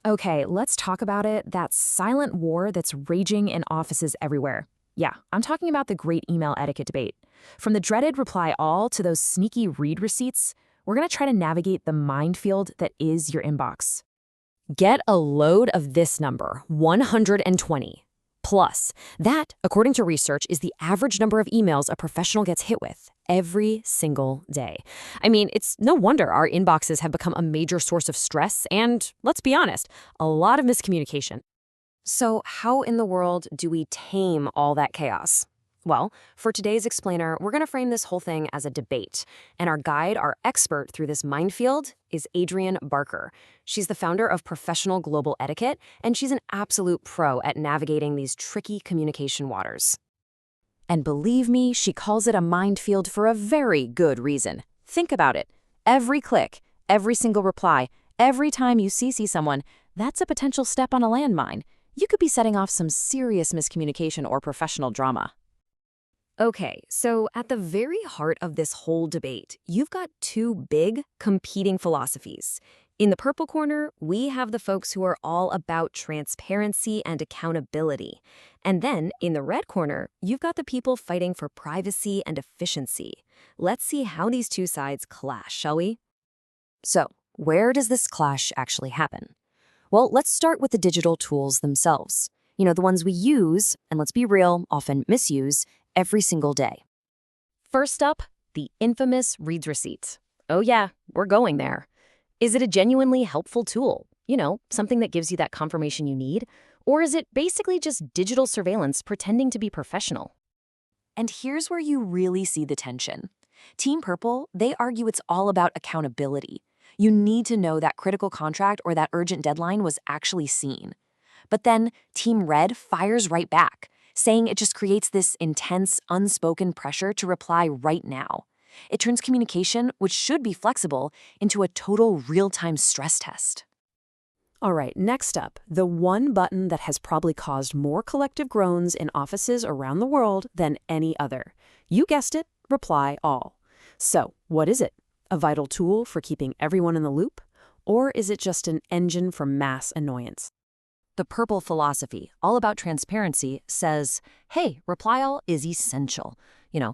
Okay, let's talk about it. That silent war that's raging in offices everywhere. Yeah, I'm talking about the great email etiquette debate. From the dreaded reply all to those sneaky read receipts, we're going to try to navigate the minefield that is your inbox. Get a load of this number, 120. Plus, that, according to research, is the average number of emails a professional gets hit with every single day. I mean, it's no wonder our inboxes have become a major source of stress and, let's be honest, a lot of miscommunication. So, how in the world do we tame all that chaos? Well, for today's explainer, we're going to frame this whole thing as a debate. And our guide, our expert through this minefield, is Adrienne Barker. She's the founder of Professional Global Etiquette, and she's an absolute pro at navigating these tricky communication waters. And believe me, she calls it a minefield for a very good reason. Think about it. Every click, every single reply, every time you CC someone, that's a potential step on a landmine. You could be setting off some serious miscommunication or professional drama. Okay, so at the very heart of this whole debate, you've got two big competing philosophies. In the purple corner, we have the folks who are all about transparency and accountability. And then, in the red corner, you've got the people fighting for privacy and efficiency. Let's see how these two sides clash, shall we? So, where does this clash actually happen? Well, let's start with the digital tools themselves. You know, the ones we use, and let's be real, often misuse, every single day. First up, the infamous reads receipt. Oh yeah, we're going there. Is it a genuinely helpful tool? You know, something that gives you that confirmation you need? Or is it basically just digital surveillance pretending to be professional? And here's where you really see the tension. Team Purple, they argue it's all about accountability. You need to know that critical contract or that urgent deadline was actually seen. But then Team Red fires right back, saying it just creates this intense, unspoken pressure to reply right now. It turns communication, which should be flexible, into a total real-time stress test. All right, next up, the one button that has probably caused more collective groans in offices around the world than any other. You guessed it, reply all. So, what is it? A vital tool for keeping everyone in the loop? Or is it just an engine for mass annoyance? The purple philosophy, all about transparency, says, hey, reply all is essential,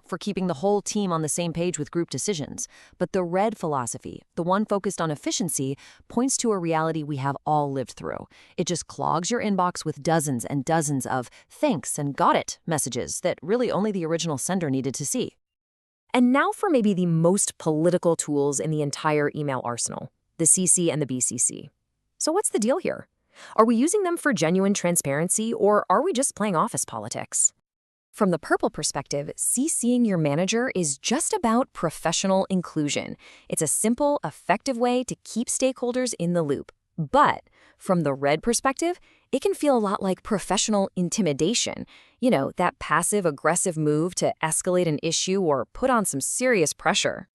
for keeping the whole team on the same page with group decisions. But the red philosophy, the one focused on efficiency, points to a reality we have all lived through. It just clogs your inbox with dozens and dozens of thanks and got it messages that really only the original sender needed to see. And now for maybe the most political tools in the entire email arsenal, the CC and the BCC. So what's the deal here? Are we using them for genuine transparency, or are we just playing office politics? From the purple perspective, CCing your manager is just about professional inclusion. It's a simple, effective way to keep stakeholders in the loop. But from the red perspective, it can feel a lot like professional intimidation. That passive-aggressive move to escalate an issue or put on some serious pressure.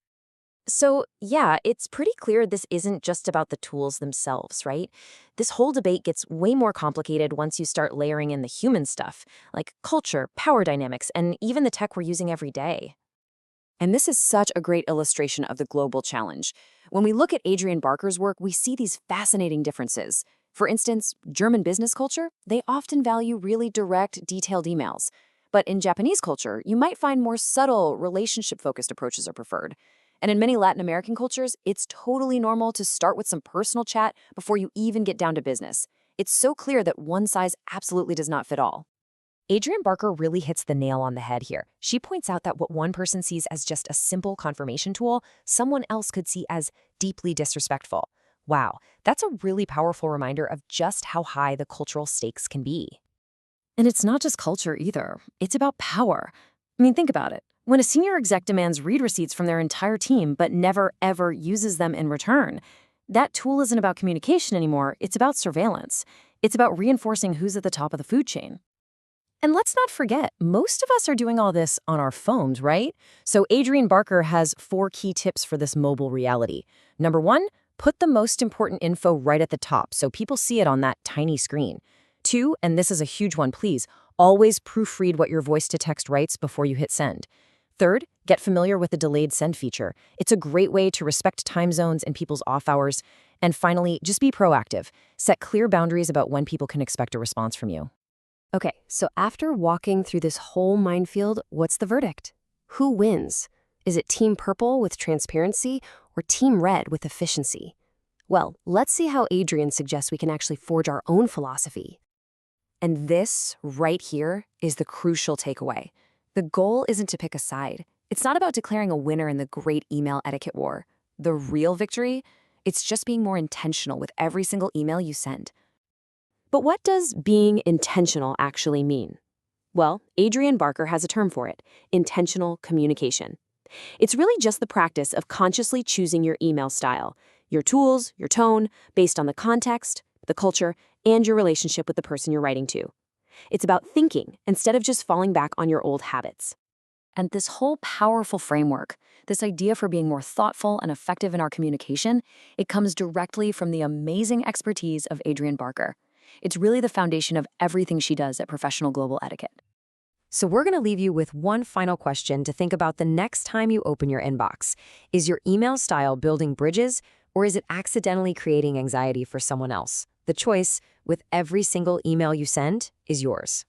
So, yeah, it's pretty clear this isn't just about the tools themselves, right? This whole debate gets way more complicated once you start layering in the human stuff, like culture, power dynamics, and even the tech we're using every day. And this is such a great illustration of the global challenge. When we look at Adrienne Barker's work, we see these fascinating differences. For instance, German business culture, they often value really direct, detailed emails. But in Japanese culture, you might find more subtle, relationship-focused approaches are preferred. And in many Latin American cultures, it's totally normal to start with some personal chat before you even get down to business. It's so clear that one size absolutely does not fit all. Adrienne Barker really hits the nail on the head here. She points out that what one person sees as just a simple confirmation tool, someone else could see as deeply disrespectful. Wow, that's a really powerful reminder of just how high the cultural stakes can be. And it's not just culture either. It's about power. I mean, think about it. When a senior exec demands read receipts from their entire team but never, ever uses them in return, that tool isn't about communication anymore, it's about surveillance. It's about reinforcing who's at the top of the food chain. And let's not forget, most of us are doing all this on our phones, right? So Adrienne Barker has 4 key tips for this mobile reality. Number 1, put the most important info right at the top so people see it on that tiny screen. 2, and this is a huge one, please, always proofread what your voice-to-text writes before you hit send. 3rd, get familiar with the delayed send feature. It's a great way to respect time zones and people's off hours. And finally, just be proactive. Set clear boundaries about when people can expect a response from you. Okay, so after walking through this whole minefield, what's the verdict? Who wins? Is it Team Purple with transparency or Team Red with efficiency? Well, let's see how Adrian suggests we can actually forge our own philosophy. And this, right here, is the crucial takeaway. The goal isn't to pick a side. It's not about declaring a winner in the great email etiquette war. The real victory? It's just being more intentional with every single email you send. But what does being intentional actually mean? Well, Adrian Barker has a term for it: intentional communication. It's really just the practice of consciously choosing your email style, your tools, your tone, based on the context, the culture, and your relationship with the person you're writing to. It's about thinking instead of just falling back on your old habits. And this whole powerful framework, this idea for being more thoughtful and effective in our communication, it comes directly from the amazing expertise of Adrian Barker. It's really the foundation of everything she does at Professional Global Etiquette. So we're going to leave you with one final question to think about the next time you open your inbox. Is your email style building bridges, or is it accidentally creating anxiety for someone else? The choice, with every single email you send, is yours.